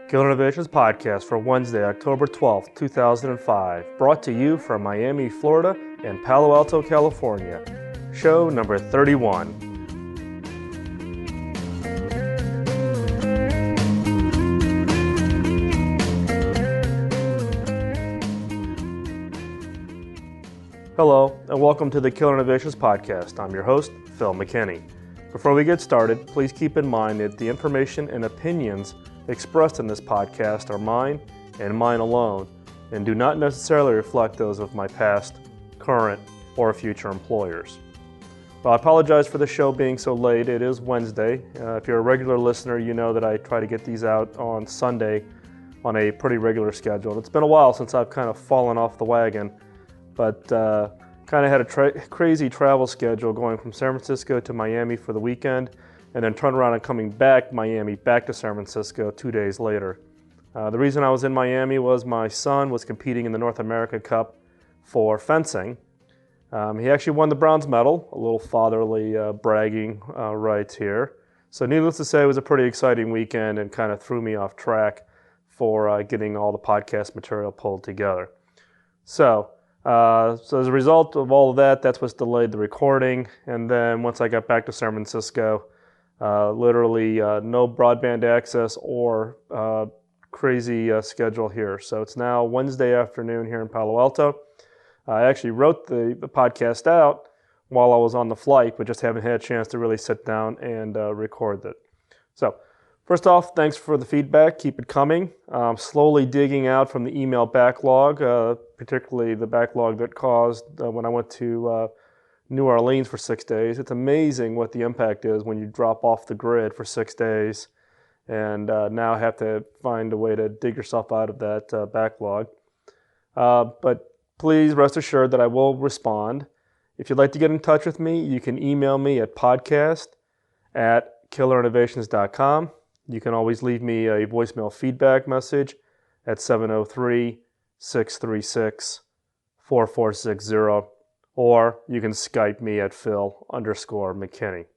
Killer Innovations Podcast for Wednesday, October 12th, 2005. Brought to you from Miami, Florida and Palo Alto, California. Show number 31. Hello, and welcome to the Killer Innovations Podcast. I'm your host, Phil McKinney. Before we get started, please keep in mind that the information and opinions expressed in this podcast are mine and mine alone, and do not necessarily reflect those of my past, current, or future employers. Well, I apologize for the show being so late. It is Wednesday. If you're a regular listener, you know that I try to get these out on Sunday on a pretty regular schedule. It's been a while since I've kind of fallen off the wagon, but kind of had a crazy travel schedule going from San Francisco to Miami for the weekend, and then turn around and coming back Miami back to San Francisco 2 days later. The reason I was in Miami was my son was competing in the North America Cup for fencing. He actually won the bronze medal, a little fatherly bragging rights here. So needless to say, it was a pretty exciting weekend and kind of threw me off track for getting all the podcast material pulled together. So as a result of all of that, that's what's delayed the recording. And then once I got back to San Francisco, literally no broadband access or crazy schedule here. So it's now Wednesday afternoon here in Palo Alto. I actually wrote the podcast out while I was on the flight, but just haven't had a chance to really sit down and record it. So first off, thanks for the feedback. Keep it coming. I'm slowly digging out from the email backlog, particularly the backlog that caused when I went to New Orleans for 6 days. It's amazing what the impact is when you drop off the grid for 6 days and now have to find a way to dig yourself out of that backlog. But please rest assured that I will respond. If you'd like to get in touch with me, you can email me at podcast@killerinnovations.com. You can always leave me a voicemail feedback message at 703-636-4460. Or you can Skype me at Phil_McKinney.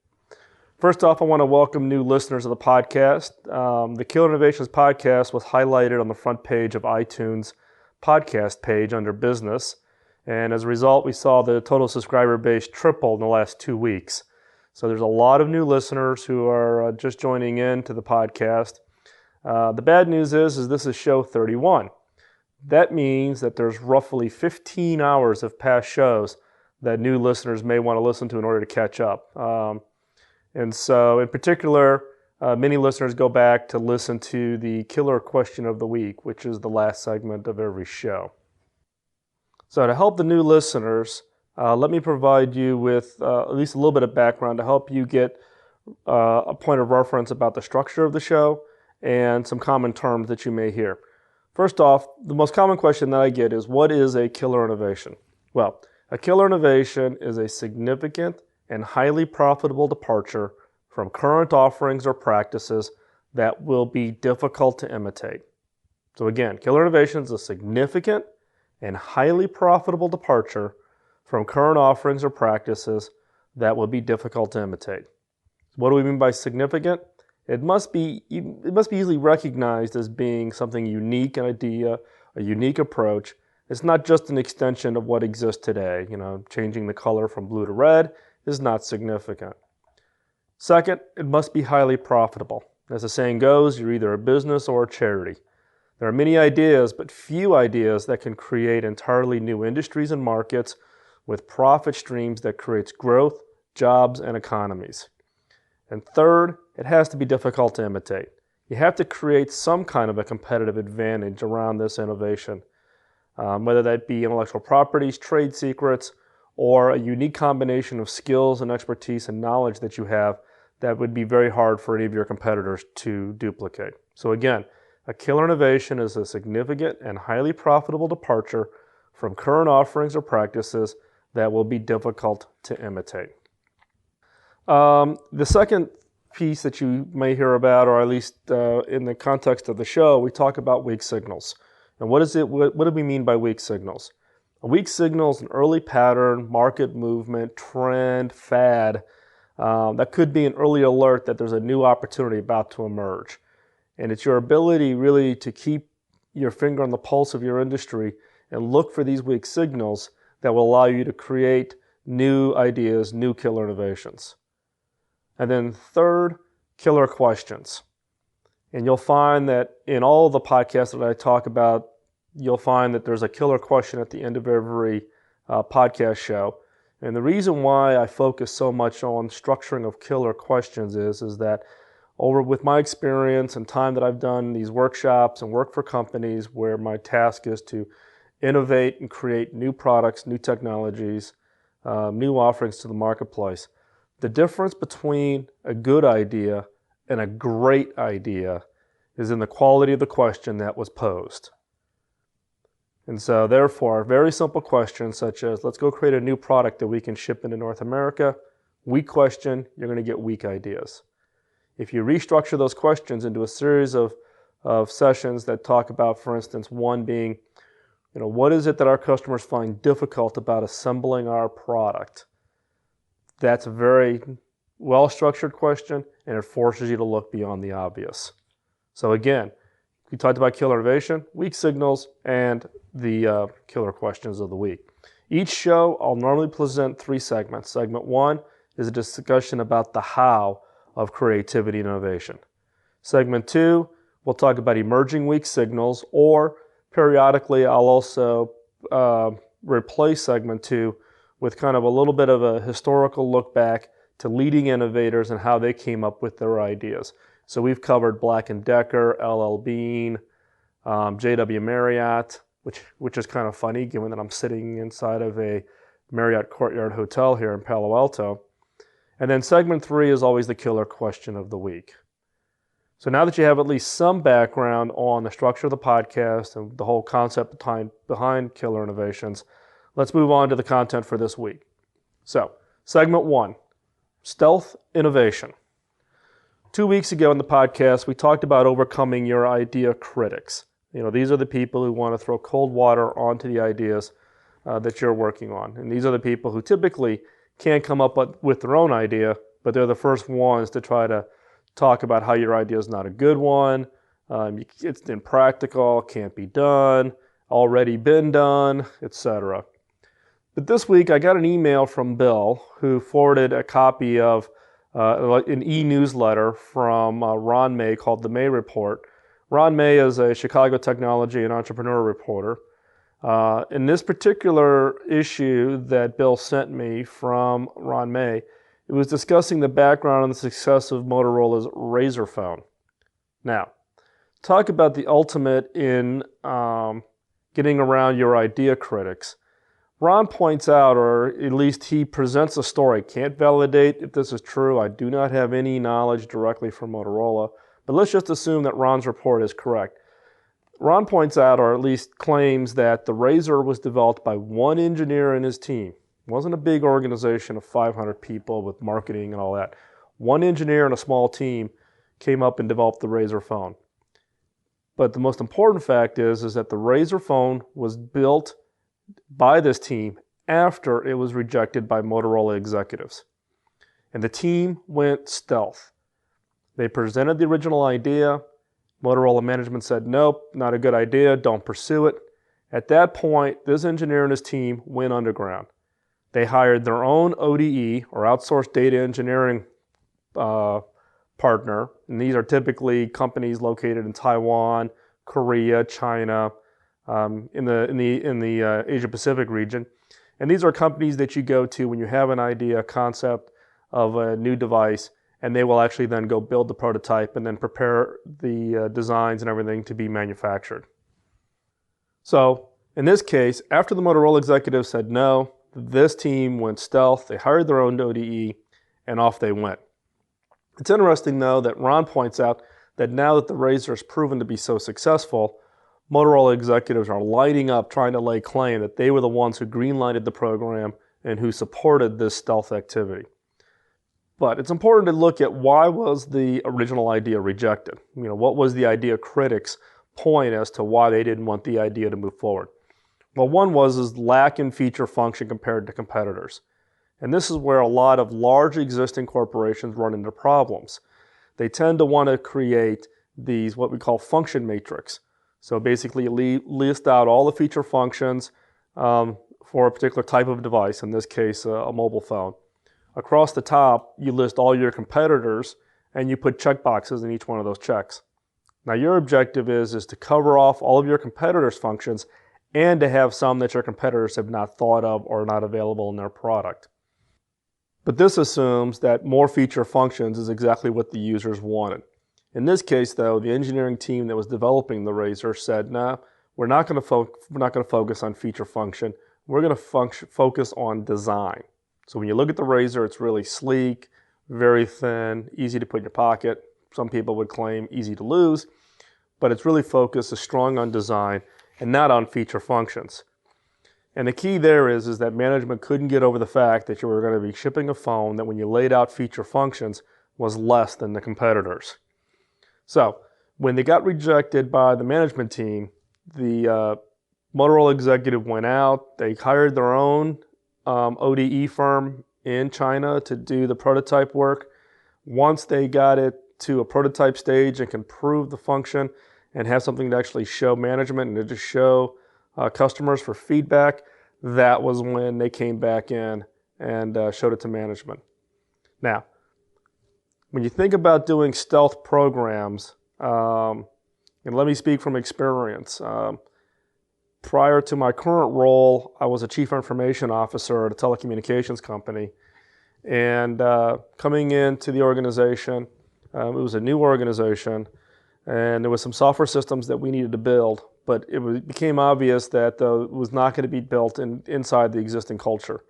First off, I want to welcome new listeners of the podcast. The Killer Innovations Podcast was highlighted on the front page of iTunes podcast page under business. And as a result, we saw the total subscriber base triple in the last 2 weeks. So there's a lot of new listeners who are just joining in to the podcast. The bad news is this is show 31. That means that there's roughly 15 hours of past shows that new listeners may want to listen to in order to catch up. And so in particular, many listeners go back to listen to the Killer Question of the Week, which is the last segment of every show. So to help the new listeners, let me provide you with at least a little bit of background to help you get a point of reference about the structure of the show and some common terms that you may hear. First off, the most common question that I get is, what is a killer innovation? Well, a killer innovation is a significant and highly profitable departure from current offerings or practices that will be difficult to imitate. So again, killer innovation is a significant and highly profitable departure from current offerings or practices that will be difficult to imitate. What do we mean by significant? It must be easily recognized as being something unique, an idea, a unique approach. It's not just an extension of what exists today. Changing the color from blue to red is not significant. Second, it must be highly profitable. As the saying goes, you're either a business or a charity. There are many ideas, but few ideas that can create entirely new industries and markets with profit streams that creates growth, jobs, and economies. And third, it has to be difficult to imitate. You have to create some kind of a competitive advantage around this innovation, whether that be intellectual properties, trade secrets, or a unique combination of skills and expertise and knowledge that you have that would be very hard for any of your competitors to duplicate. So again, a killer innovation is a significant and highly profitable departure from current offerings or practices that will be difficult to imitate. The second piece that you may hear about, or at least in the context of the show, we talk about weak signals. And what do we mean by weak signals? A weak signal is an early pattern, market movement, trend, fad that could be an early alert that there's a new opportunity about to emerge. And it's your ability really to keep your finger on the pulse of your industry and look for these weak signals that will allow you to create new ideas, new killer innovations. And then third, killer questions. And you'll find that in all the podcasts that I talk about, you'll find that there's a killer question at the end of every podcast show. And the reason why I focus so much on structuring of killer questions is that with my experience and time that I've done these workshops and work for companies where my task is to innovate and create new products, new technologies, new offerings to the marketplace, the difference between a good idea and a great idea is in the quality of the question that was posed. And so therefore, very simple questions such as, let's go create a new product that we can ship into North America. Weak question, you're going to get weak ideas. If you restructure those questions into a series of sessions that talk about, for instance, one being, what is it that our customers find difficult about assembling our product? That's a very well-structured question, and it forces you to look beyond the obvious. So again, we talked about killer innovation, weak signals, and the killer questions of the week. Each show, I'll normally present 3 segments. Segment 1 is a discussion about the how of creativity and innovation. Segment 2, we'll talk about emerging weak signals, or periodically I'll also replace segment 2 with kind of a little bit of a historical look back to leading innovators and how they came up with their ideas. So we've covered Black & Decker, LL Bean, J.W. Marriott, which is kind of funny given that I'm sitting inside of a Marriott Courtyard Hotel here in Palo Alto. And then segment 3 is always the killer question of the week. So now that you have at least some background on the structure of the podcast and the whole concept behind killer innovations, let's move on to the content for this week. So, segment 1, stealth innovation. 2 weeks ago in the podcast, we talked about overcoming your idea critics. These are the people who want to throw cold water onto the ideas that you're working on. And these are the people who typically can't come up with their own idea, but they're the first ones to try to talk about how your idea is not a good one, it's impractical, can't be done, already been done, etc. But this week I got an email from Bill who forwarded a copy of an e-newsletter from Ron May called The May Report. Ron May is a Chicago technology and entrepreneur reporter. In this particular issue that Bill sent me from Ron May, it was discussing the background and the success of Motorola's Razr phone. Now, talk about the ultimate in getting around your idea critics. Ron points out, or at least he presents a story. Can't validate if this is true. I do not have any knowledge directly from Motorola, but let's just assume that Ron's report is correct. Ron points out, or at least claims, that the Razr was developed by one engineer and his team. It wasn't a big organization of 500 people with marketing and all that. One engineer and a small team came up and developed the Razr phone. But the most important fact is that the Razr phone was built by this team after it was rejected by Motorola executives. And the team went stealth. They presented the original idea. Motorola management said, nope, not a good idea, don't pursue it. At that point, this engineer and his team went underground. They hired their own ODE, or outsourced data engineering partner, and these are typically companies located in Taiwan, Korea, China, in the Asia Pacific region. And these are companies that you go to when you have an idea, a concept of a new device, and they will actually then go build the prototype and then prepare the designs and everything to be manufactured. So in this case, after the Motorola executives said no, this team went stealth. They hired their own ODE, and off they went. It's interesting, though, that Ron points out that now that the Razr has proven to be so successful, Motorola executives are lighting up trying to lay claim that they were the ones who greenlighted the program and who supported this stealth activity. But it's important to look at why was the original idea rejected? What was the idea critics' point as to why they didn't want the idea to move forward? Well, one was lack in feature function compared to competitors. And this is where a lot of large existing corporations run into problems. They tend to want to create these what we call function matrix. So basically you list out all the feature functions for a particular type of device, in this case a mobile phone. Across the top, you list all your competitors and you put checkboxes in each one of those checks. Now your objective is to cover off all of your competitors' functions and to have some that your competitors have not thought of or not available in their product. But this assumes that more feature functions is exactly what the users wanted. In this case, though, the engineering team that was developing the Razr said, "Nah, we're not going to focus on feature function. We're going to focus on design." So when you look at the Razr, it's really sleek, very thin, easy to put in your pocket. Some people would claim easy to lose, but it's really focused, is strong on design and not on feature functions. And the key there is that management couldn't get over the fact that you were going to be shipping a phone that when you laid out feature functions was less than the competitors. So when they got rejected by the management team, the Motorola executive went out, they hired their own ODE firm in China to do the prototype work. Once they got it to a prototype stage and can prove the function and have something to actually show management and to show customers for feedback, that was when they came back in and showed it to management. Now, when you think about doing stealth programs, and let me speak from experience. Prior to my current role, I was a chief information officer at a telecommunications company. And coming into the organization, it was a new organization, and there was some software systems that we needed to build, but it became obvious that it was not going to be built inside the existing culture.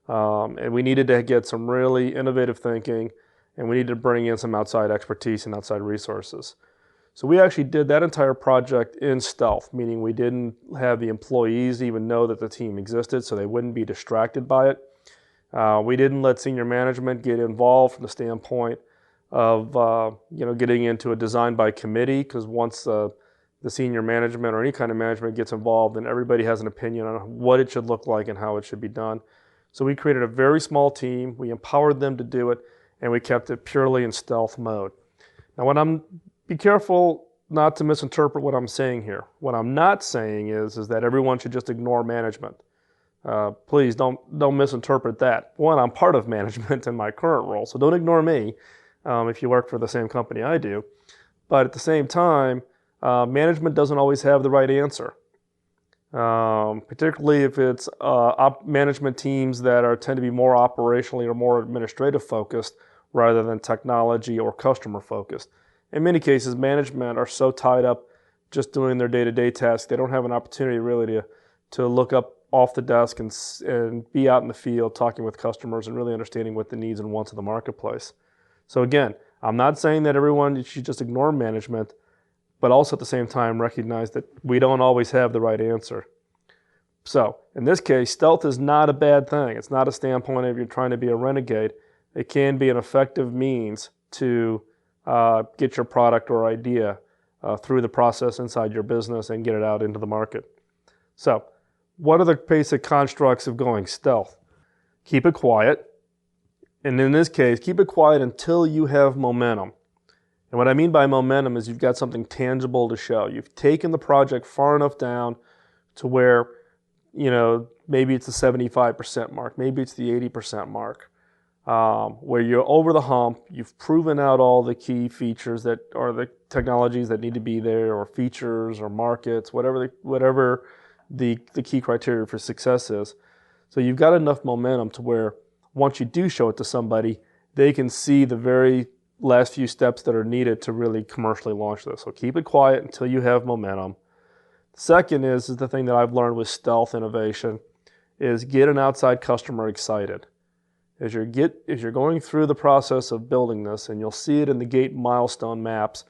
And we needed to get some really innovative thinking, and we needed to bring in some outside expertise and outside resources. So we actually did that entire project in stealth, meaning we didn't have the employees even know that the team existed, so they wouldn't be distracted by it. We didn't let senior management get involved from the standpoint of getting into a design by committee, because once the senior management or any kind of management gets involved, then everybody has an opinion on what it should look like and how it should be done. So we created a very small team, we empowered them to do it, and we kept it purely in stealth mode. Now be careful not to misinterpret what I'm saying here. What I'm not saying is that everyone should just ignore management. Please don't misinterpret that. One, I'm part of management in my current role, so don't ignore me if you work for the same company I do. But at the same time, management doesn't always have the right answer, particularly if it's management teams that tend to be more operationally or more administrative focused rather than technology or customer focused. In many cases, management are so tied up just doing their day-to-day tasks, they don't have an opportunity really to look up off the desk and be out in the field talking with customers and really understanding what the needs and wants of the marketplace. So again, I'm not saying that everyone should just ignore management, but also at the same time recognize that we don't always have the right answer. So in this case, stealth is not a bad thing. It's not a standpoint of you're trying to be a renegade. It can be an effective means to get your product or idea through the process inside your business and get it out into the market. So what are the basic constructs of going stealth? Keep it quiet. And in this case, keep it quiet until you have momentum. And what I mean by momentum is you've got something tangible to show. You've taken the project far enough down to where, maybe it's the 75% mark, maybe it's the 80% mark, where you're over the hump, you've proven out all the key features that are the technologies that need to be there, or features or markets, whatever the key criteria for success is. So you've got enough momentum to where once you do show it to somebody, they can see the very last few steps that are needed to really commercially launch this. So keep it quiet until you have momentum. Second is the thing that I've learned with stealth innovation is get an outside customer excited. As you're going through the process of building this, and you'll see it in the gate milestone maps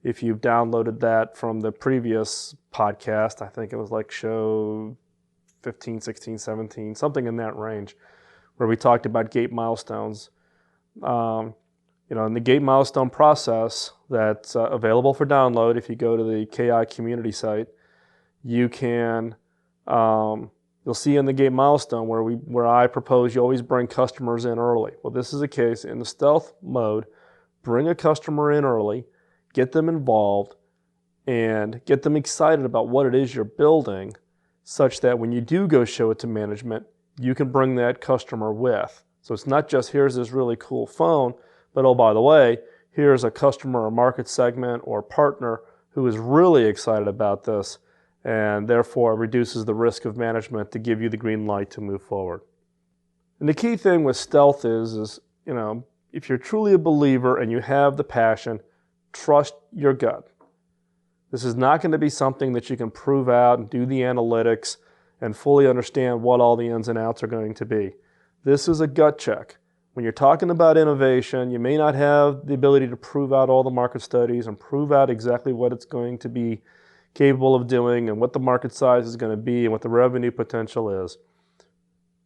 if you've downloaded that from the previous podcast. I think it was like show 15, 16, 17, something in that range, where we talked about gate milestones. In the gate milestone process that's available for download, if you go to the KI community site, you can you'll see in the gate milestone where I propose you always bring customers in early. Well, this is a case in the stealth mode. Bring a customer in early, get them involved and get them excited about what it is you're building, such that when you do go show it to management, you can bring that customer with. So it's not just here's this really cool phone, but oh, by the way, here's a customer or market segment or partner who is really excited about this, and therefore reduces the risk of management to give you the green light to move forward. And the key thing with stealth is if you're truly a believer and you have the passion, trust your gut. This is not going to be something that you can prove out and do the analytics and fully understand what all the ins and outs are going to be. This is a gut check. When you're talking about innovation, you may not have the ability to prove out all the market studies and prove out exactly what it's going to be capable of doing and what the market size is going to be and what the revenue potential is.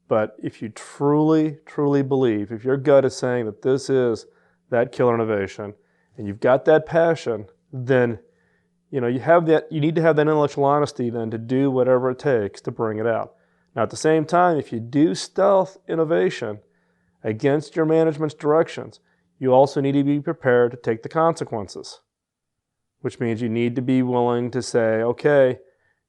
But if you truly, truly believe, if your gut is saying that this is that killer innovation and you've got that passion, then you need to have that intellectual honesty then to do whatever it takes to bring it out. Now at the same time, if you do stealth innovation against your management's directions, you also need to be prepared to take the consequences, which means you need to be willing to say, okay,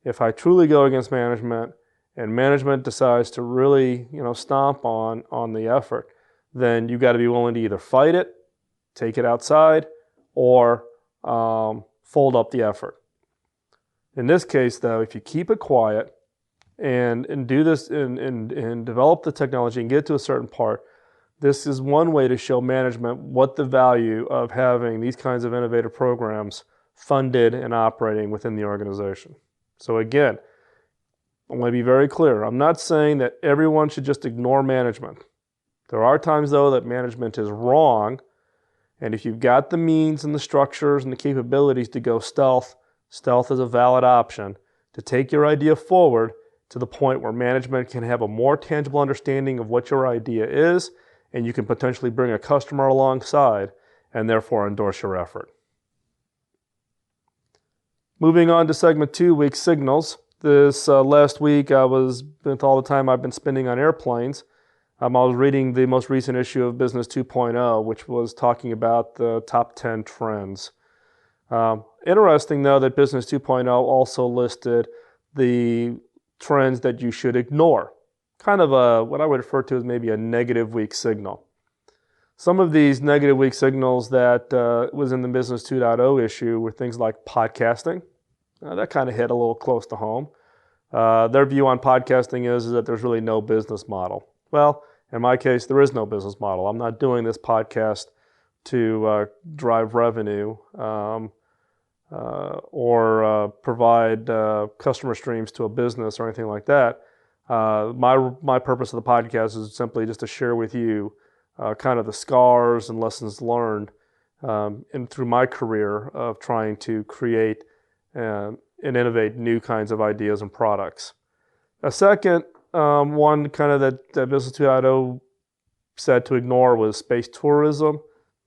if I truly go against management and management decides to really stomp on the effort, then you've got to be willing to either fight it, take it outside, or fold up the effort. In this case, though, if you keep it quiet and do this and develop the technology and get to a certain part, this is one way to show management what the value of having these kinds of innovative programs funded and operating within the organization. So again, I want to be very clear. I'm not saying that everyone should just ignore management. There are times, though, that management is wrong. And if you've got the means and the structures and the capabilities to go stealth is a valid option to take your idea forward to the point where management can have a more tangible understanding of what your idea is, and you can potentially bring a customer alongside and therefore endorse your effort. Moving on to segment 2, weak signals. This last week, with all the time I've been spending on airplanes, I was reading the most recent issue of Business 2.0, which was talking about the top 10 trends. Interesting, though, that Business 2.0 also listed the trends that you should ignore. Kind of what I would refer to as maybe a negative weak signal. Some of these negative weak signals that was in the Business 2.0 issue were things like podcasting. That kind of hit a little close to home. Their view on podcasting is that there's really no business model. Well, in my case, there is no business model. I'm not doing this podcast to drive revenue or provide customer streams to a business or anything like that. My purpose of the podcast is simply just to share with you kind of the scars and lessons learned through my career of trying to create and innovate new kinds of ideas and products. A second one kind of that Business 2.0 said to ignore was space tourism.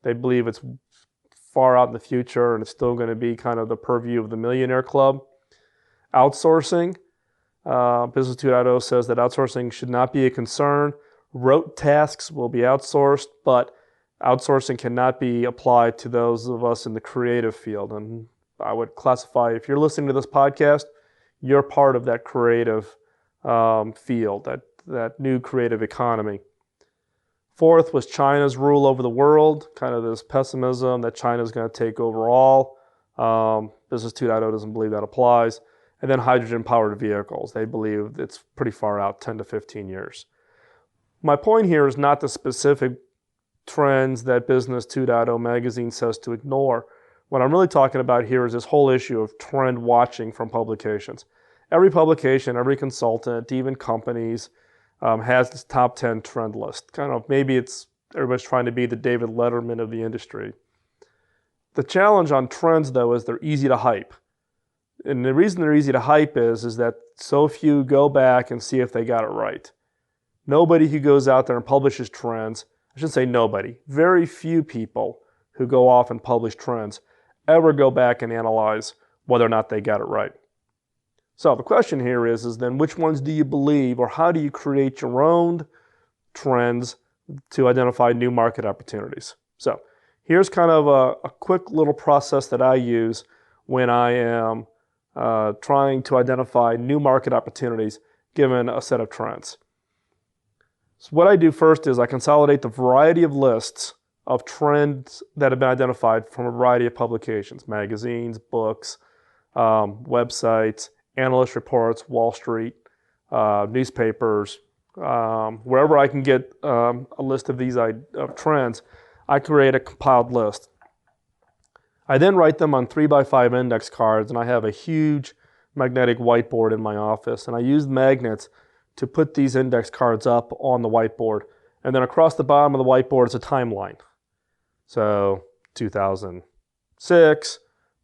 They believe it's far out in the future and it's still going to be kind of the purview of the millionaire club. Outsourcing. Business 2.0 says that outsourcing should not be a concern. Rote tasks will be outsourced, but outsourcing cannot be applied to those of us in the creative field. And I would classify, if you're listening to this podcast, you're part of that creative field, that new creative economy. Fourth was China's rule over the world, kind of this pessimism that China's going to take over all. Business 2.0 doesn't believe that applies. And then hydrogen-powered vehicles. They believe it's pretty far out, 10 to 15 years. My point here is not the specific trends that Business 2.0 magazine says to ignore. What I'm really talking about here is this whole issue of trend watching from publications. Every publication, every consultant, even companies, has this top 10 trend list. Kind of maybe everybody's trying to be the David Letterman of the industry. The challenge on trends, though, is they're easy to hype. And the reason they're easy to hype is that so few go back and see if they got it right. Nobody who goes out there and publishes trends, I shouldn't say nobody, very few people who go off and publish trends ever go back and analyze whether or not they got it right. So the question here is then which ones do you believe, or how do you create your own trends to identify new market opportunities? So Here's kind of a quick little process that I use when I am trying to identify new market opportunities given a set of trends. So what I do first is I consolidate the variety of lists of trends that have been identified from a variety of publications, magazines, books, websites, analyst reports, Wall Street, newspapers, wherever I can get a list of these trends, I create a compiled list. I then write them on 3x5 index cards, and I have a huge magnetic whiteboard in my office, and I use magnets to put these index cards up on the whiteboard. And then across the bottom of the whiteboard is a timeline. So 2006,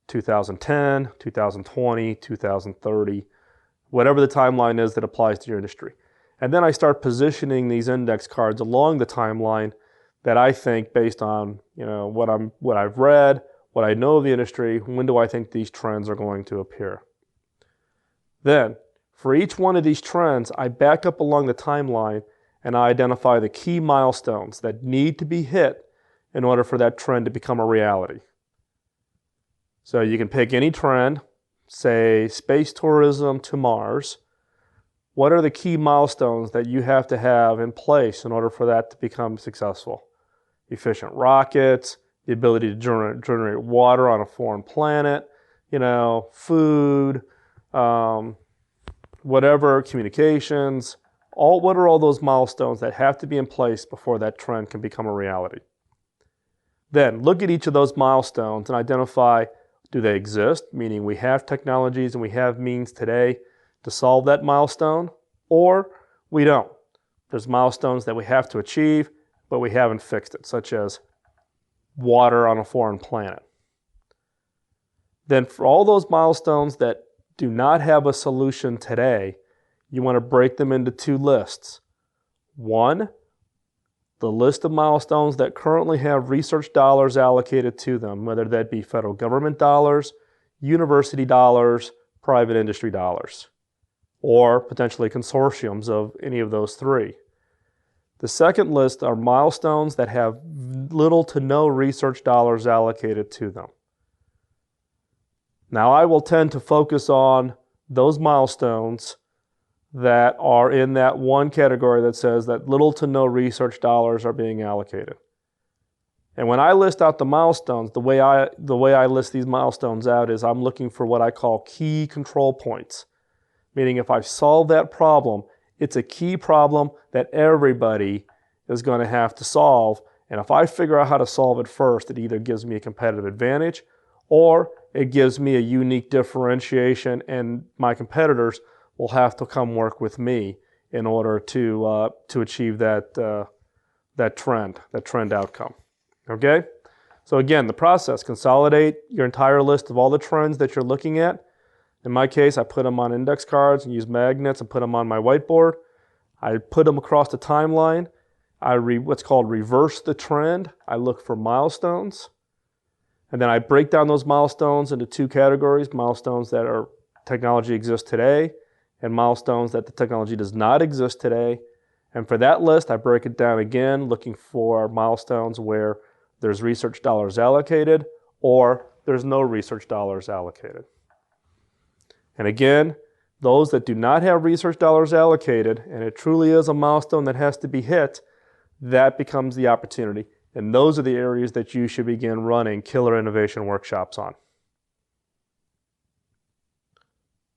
2010, 2020, 2030, whatever the timeline is that applies to your industry. And then I start positioning these index cards along the timeline that I think, based on what I've read, what I know of the industry, when do I think these trends are going to appear. Then, for each one of these trends, I back up along the timeline and I identify the key milestones that need to be hit in order for that trend to become a reality. So you can pick any trend, say space tourism to Mars. What are the key milestones that you have to have in place in order for that to become successful? Efficient rockets, the ability to generate water on a foreign planet, food, whatever, communications. What are all those milestones that have to be in place before that trend can become a reality? Then look at each of those milestones and identify, do they exist? Meaning we have technologies and we have means today to solve that milestone, or we don't. There's milestones that we have to achieve, but we haven't fixed it, such as water on a foreign planet. Then for all those milestones that do not have a solution today, you want to break them into two lists. One, the list of milestones that currently have research dollars allocated to them, whether that be federal government dollars, university dollars, private industry dollars, or potentially consortiums of any of those three. The second list are milestones that have little to no research dollars allocated to them. Now, I will tend to focus on those milestones that are in that one category that says that little to no research dollars are being allocated. And when I list out the milestones, the way I list these milestones out is I'm looking for what I call key control points. Meaning if I solve that problem, it's a key problem that everybody is going to have to solve. And if I figure out how to solve it first, it either gives me a competitive advantage or it gives me a unique differentiation, and my competitors will have to come work with me in order to achieve that trend outcome. Okay? So again, the process: consolidate your entire list of all the trends that you're looking at. In my case, I put them on index cards and use magnets and put them on my whiteboard. I put them across the timeline. I what's called reverse the trend. I look for milestones. And then I break down those milestones into two categories: milestones that are technology exists today and milestones that the technology does not exist today. And for that list, I break it down again, looking for milestones where there's research dollars allocated or there's no research dollars allocated. And again, those that do not have research dollars allocated, and it truly is a milestone that has to be hit, that becomes the opportunity. And those are the areas that you should begin running killer innovation workshops on.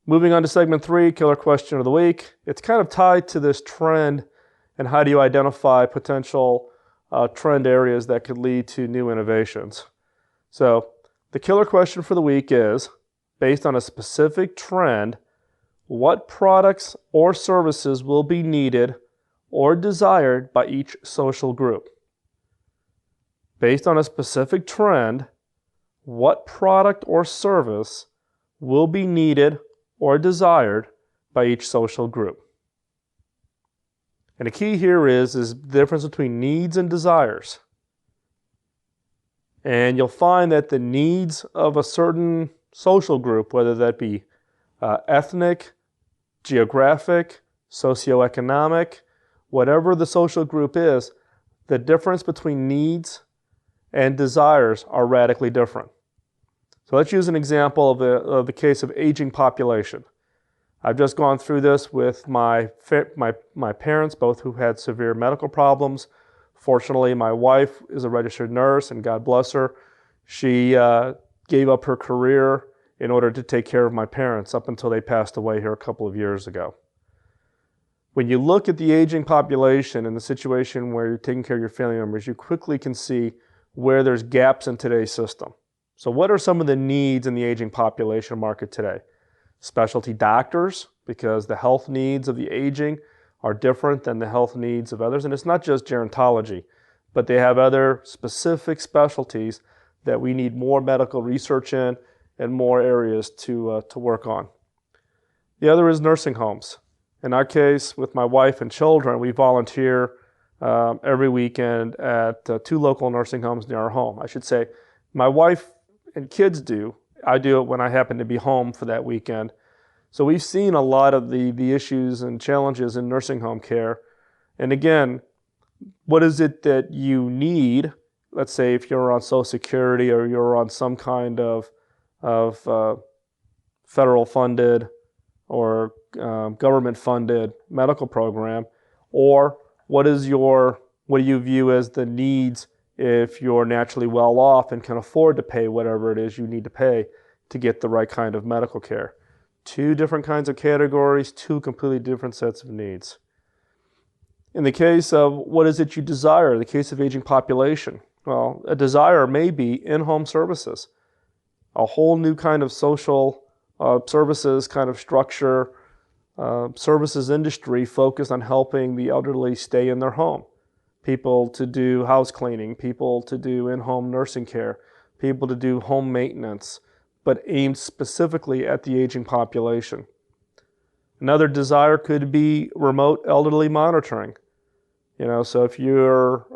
Moving on to segment 3, killer question of the week. It's kind of tied to this trend and how do you identify potential trend areas that could lead to new innovations. So the killer question for the week is, based on a specific trend, what products or services will be needed or desired by each social group? Based on a specific trend, what product or service will be needed or desired by each social group? And the key here is the difference between needs and desires. And you'll find that the needs of a certain social group, whether that be ethnic, geographic, socioeconomic, whatever the social group is, the difference between needs and desires are radically different. So let's use an example of the case of aging population. I've just gone through this with my parents, both who had severe medical problems. Fortunately, my wife is a registered nurse, and God bless her. She gave up her career in order to take care of my parents up until they passed away here a couple of years ago. When you look at the aging population and the situation where you're taking care of your family members, you quickly can see where there's gaps in today's system. So what are some of the needs in the aging population market today? Specialty doctors, because the health needs of the aging are different than the health needs of others. And it's not just gerontology, but they have other specific specialties that we need more medical research in and more areas to work on. The other is nursing homes. In our case, with my wife and children, we volunteer every weekend at 2 local nursing homes near our home. I should say, my wife and kids do. I do it when I happen to be home for that weekend. So we've seen a lot of the issues and challenges in nursing home care. And again, what is it that you need? Let's say if you're on Social Security or you're on some kind of federal funded or government funded medical program, or what do you view as the needs if you're naturally well off and can afford to pay whatever it is you need to pay to get the right kind of medical care? 2 different kinds of categories, 2 completely different sets of needs. In the case of what is it you desire, the case of aging population, well, a desire may be in-home services, a whole new kind of social services kind of structure, services industry focused on helping the elderly stay in their home. People to do house cleaning, people to do in-home nursing care, people to do home maintenance, but aimed specifically at the aging population. Another desire could be remote elderly monitoring. So if you're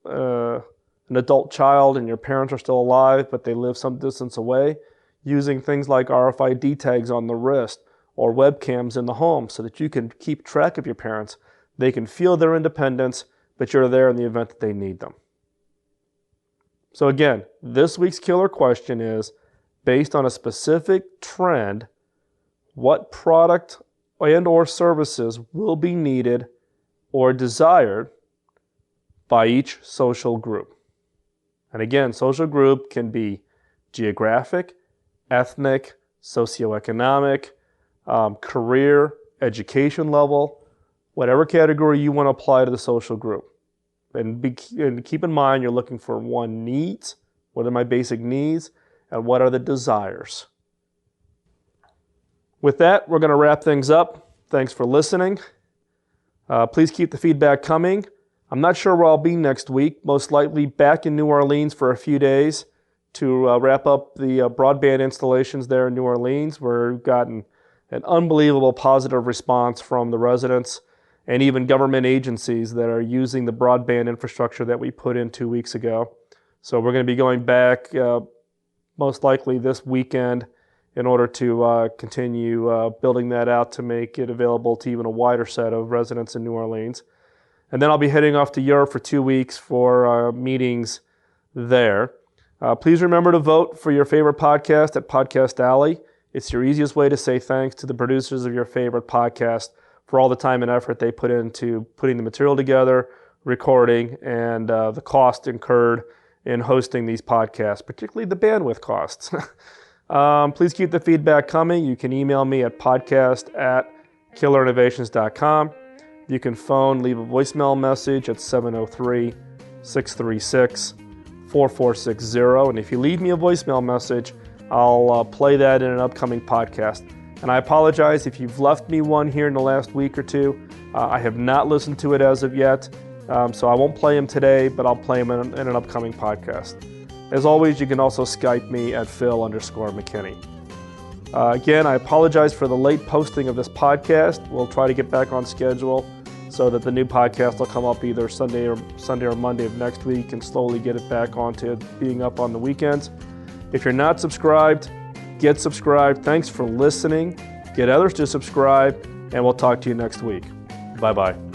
an adult child and your parents are still alive, but they live some distance away, using things like RFID tags on the wrist or webcams in the home so that you can keep track of your parents. They can feel their independence, but you're there in the event that they need them. So again, this week's killer question is, based on a specific trend, what product and or services will be needed or desired by each social group? And again, social group can be geographic, ethnic, socioeconomic, career, education level, whatever category you want to apply to the social group. And keep in mind, you're looking for needs, what are my basic needs, and what are the desires. With that, we're going to wrap things up. Thanks for listening. Please keep the feedback coming. I'm not sure where I'll be next week, most likely back in New Orleans for a few days to wrap up the broadband installations there in New Orleans. We've gotten an unbelievable positive response from the residents and even government agencies that are using the broadband infrastructure that we put in 2 weeks ago. So we're going to be going back most likely this weekend in order to continue building that out to make it available to even a wider set of residents in New Orleans. And then I'll be heading off to Europe for 2 weeks for meetings there. Please remember to vote for your favorite podcast at Podcast Alley. It's your easiest way to say thanks to the producers of your favorite podcast for all the time and effort they put into putting the material together, recording, and the cost incurred in hosting these podcasts, particularly the bandwidth costs. Please keep the feedback coming. You can email me at podcast@killerinnovations.com. You can leave a voicemail message at 703-636-4460. And if you leave me a voicemail message, I'll play that in an upcoming podcast. And I apologize if you've left me one here in the last week or two. I have not listened to it as of yet, so I won't play them today, but I'll play them in an upcoming podcast. As always, you can also Skype me at Phil_McKinney. Again, I apologize for the late posting of this podcast. We'll try to get back on schedule so that the new podcast will come up either Sunday or Monday of next week and slowly get it back onto being up on the weekends. If you're not subscribed, get subscribed. Thanks for listening. Get others to subscribe, and we'll talk to you next week. Bye-bye.